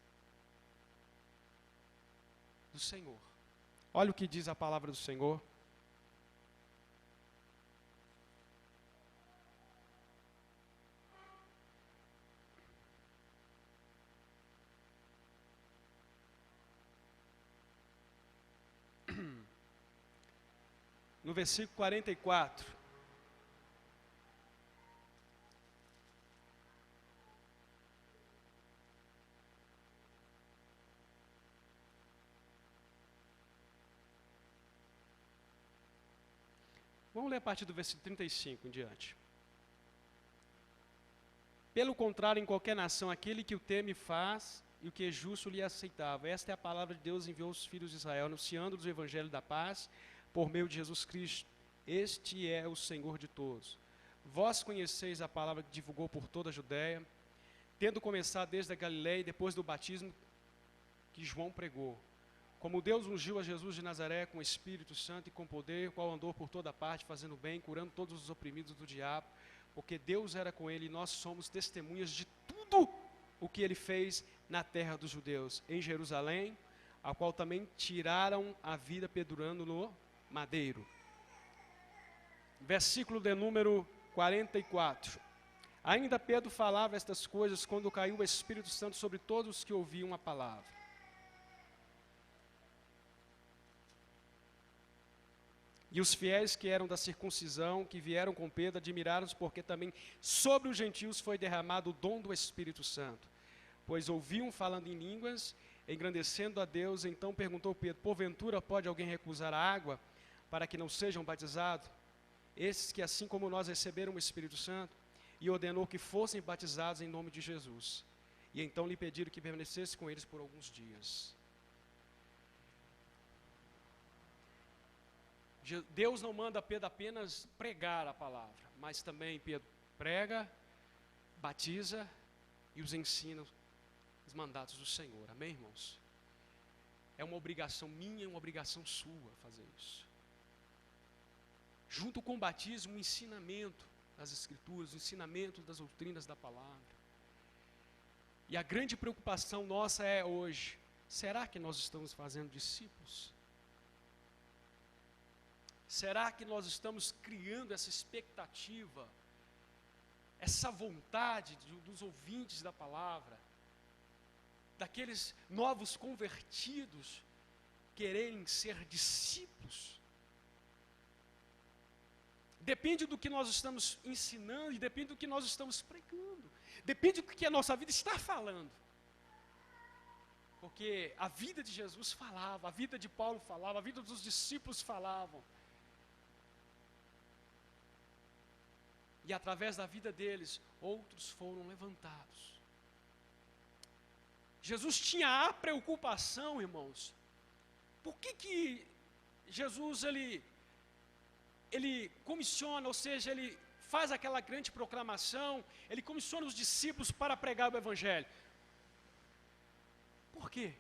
do Senhor. Olha o que diz a palavra do Senhor. No versículo 44. Vamos ler a partir do versículo 35 em diante. Pelo contrário, em qualquer nação, aquele que o teme faz e o que é justo lhe é aceitável. Esta é a palavra de Deus, enviou os filhos de Israel, anunciando-lhes o evangelho da paz por meio de Jesus Cristo. Este é o Senhor de todos. Vós conheceis a palavra que divulgou por toda a Judéia, tendo começado desde a Galiléia, depois do batismo que João pregou. Como Deus ungiu a Jesus de Nazaré com o Espírito Santo e com poder, o qual andou por toda parte, fazendo bem, curando todos os oprimidos do diabo, porque Deus era com ele e nós somos testemunhas de tudo o que ele fez na terra dos judeus, em Jerusalém, a qual também tiraram a vida pendurando no madeiro. Versículo de número 44. Ainda Pedro falava estas coisas quando caiu o Espírito Santo sobre todos os que ouviam a palavra. E os fiéis que eram da circuncisão, que vieram com Pedro, admiraram-se, porque também sobre os gentios foi derramado o dom do Espírito Santo. Pois ouviam falando em línguas, engrandecendo a Deus. Então perguntou Pedro: porventura pode alguém recusar a água para que não sejam batizados? Esses que assim como nós receberam o Espírito Santo, e ordenou que fossem batizados em nome de Jesus. E então lhe pediram que permanecesse com eles por alguns dias. Deus não manda Pedro apenas pregar a palavra, mas também Pedro prega, batiza e os ensina os mandatos do Senhor. Amém, irmãos? É uma obrigação minha, é uma obrigação sua fazer isso. Junto com o batismo, o ensinamento das Escrituras, o ensinamento das doutrinas da palavra. E a grande preocupação nossa é hoje: será que nós estamos fazendo discípulos? Será que nós estamos criando essa expectativa, essa vontade dos ouvintes da palavra, daqueles novos convertidos, quererem ser discípulos? Depende do que nós estamos ensinando e depende do que nós estamos pregando. Depende do que a nossa vida está falando. Porque a vida de Jesus falava, a vida de Paulo falava, a vida dos discípulos falavam. E através da vida deles, outros foram levantados. Jesus tinha a preocupação, irmãos. Por que Jesus, ele comissiona, ou seja, ele faz aquela grande proclamação, ele comissiona os discípulos para pregar o Evangelho? Por quê?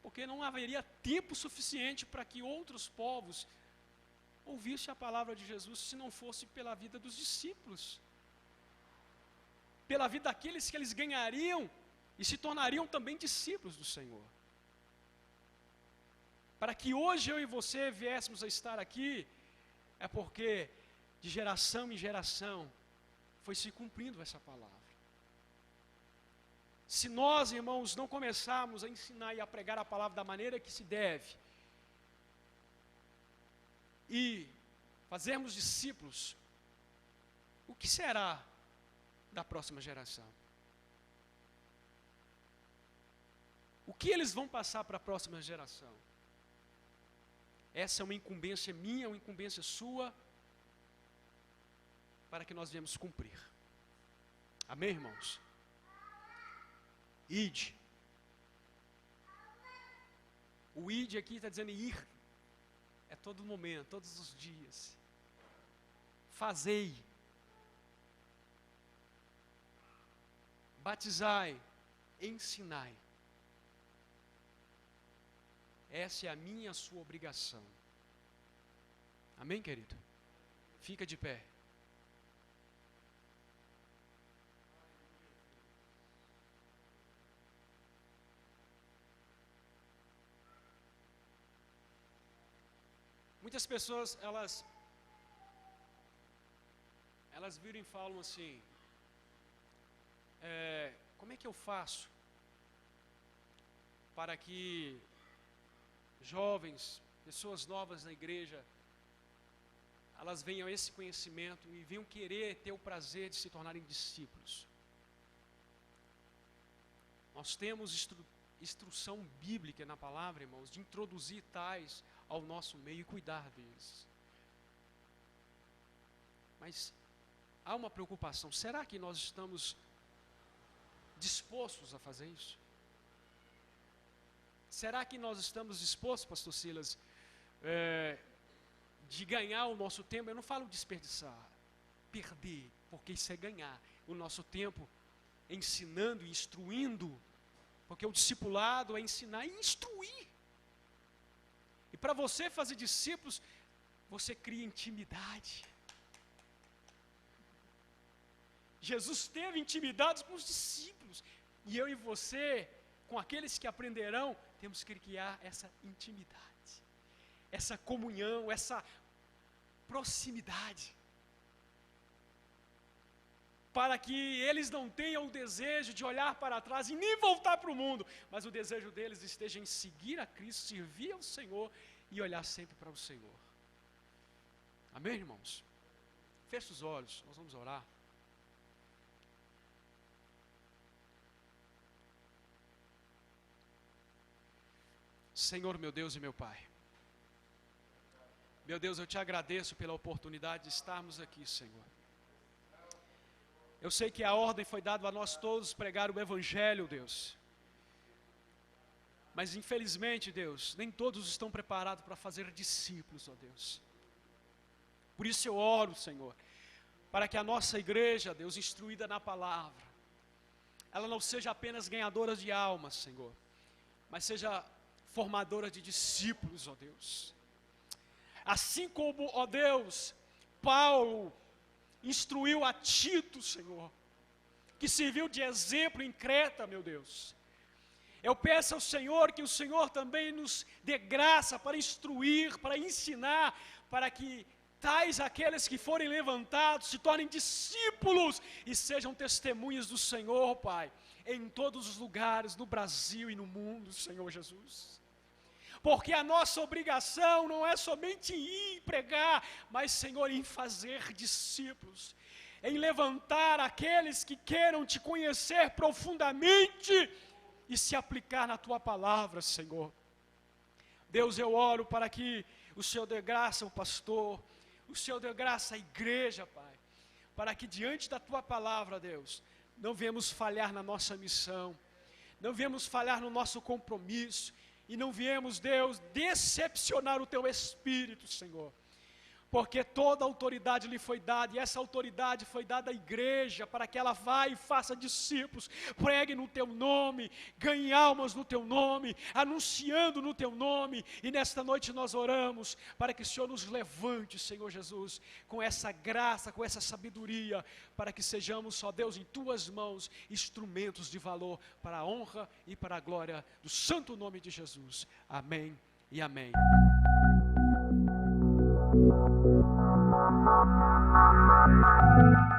Porque não haveria tempo suficiente para que outros povos ouvissem a palavra de Jesus, se não fosse pela vida dos discípulos, pela vida daqueles que eles ganhariam e se tornariam também discípulos do Senhor. Para que hoje eu e você viéssemos a estar aqui, é porque de geração em geração foi se cumprindo essa palavra. Se nós, irmãos, não começarmos a ensinar e a pregar a palavra da maneira que se deve, e fazermos discípulos, o que será da próxima geração? O que eles vão passar para a próxima geração? Essa é uma incumbência minha, uma incumbência sua, para que nós venhamos cumprir. Amém, irmãos? Ide. O ide aqui está dizendo ir. É todo momento, todos os dias. Fazei. Batizai. Ensinai. Essa é a minha e a sua obrigação. Amém, querido? Fica de pé. Muitas pessoas, elas viram e falam assim, como é que eu faço para que jovens, pessoas novas na igreja, elas venham a esse conhecimento e venham querer ter o prazer de se tornarem discípulos? Nós temos instrução bíblica na palavra, irmãos, de introduzir tais ao nosso meio e cuidar deles. Mas há uma preocupação, será que nós estamos dispostos a fazer isso? Será que nós estamos dispostos, pastor Silas, de ganhar o nosso tempo? Eu não falo desperdiçar, perder, porque isso é ganhar o nosso tempo ensinando e instruindo, porque o discipulado é ensinar e instruir. E para você fazer discípulos, você cria intimidade. Jesus teve intimidade com os discípulos, e eu e você, com aqueles que aprenderão, temos que criar essa intimidade, essa comunhão, essa proximidade, para que eles não tenham o desejo de olhar para trás e nem voltar para o mundo, mas o desejo deles esteja em seguir a Cristo, servir ao Senhor e olhar sempre para o Senhor. Amém, irmãos? Feche os olhos, nós vamos orar. Senhor, meu Deus e meu Pai, meu Deus, eu te agradeço pela oportunidade de estarmos aqui, Senhor. Eu sei que a ordem foi dada a nós todos pregar o Evangelho, Deus. Mas infelizmente, Deus, nem todos estão preparados para fazer discípulos, ó Deus. Por isso eu oro, Senhor, para que a nossa igreja, Deus, instruída na palavra, ela não seja apenas ganhadora de almas, Senhor, mas seja formadora de discípulos, ó Deus. Assim como, ó Deus, Paulo instruiu a Tito, Senhor, que serviu de exemplo em Creta, meu Deus. Eu peço ao Senhor que o Senhor também nos dê graça para instruir, para ensinar, para que tais aqueles que forem levantados se tornem discípulos e sejam testemunhas do Senhor, Pai, em todos os lugares, no Brasil e no mundo, Senhor Jesus. Porque a nossa obrigação não é somente ir pregar, mas, Senhor, em fazer discípulos, em levantar aqueles que queiram te conhecer profundamente e se aplicar na tua palavra, Senhor. Deus, eu oro para que o Senhor dê graça ao pastor, o Senhor dê graça à igreja, Pai, para que diante da tua palavra, Deus, não venhamos falhar na nossa missão, não venhamos falhar no nosso compromisso, e não viemos, Deus, decepcionar o teu Espírito, Senhor, porque toda autoridade lhe foi dada, e essa autoridade foi dada à igreja, para que ela vá e faça discípulos, pregue no teu nome, ganhe almas no teu nome, anunciando no teu nome, e nesta noite nós oramos, para que o Senhor nos levante, Senhor Jesus, com essa graça, com essa sabedoria, para que sejamos, só Deus, em tuas mãos, instrumentos de valor, para a honra e para a glória do santo nome de Jesus. Amém e amém. Thank you.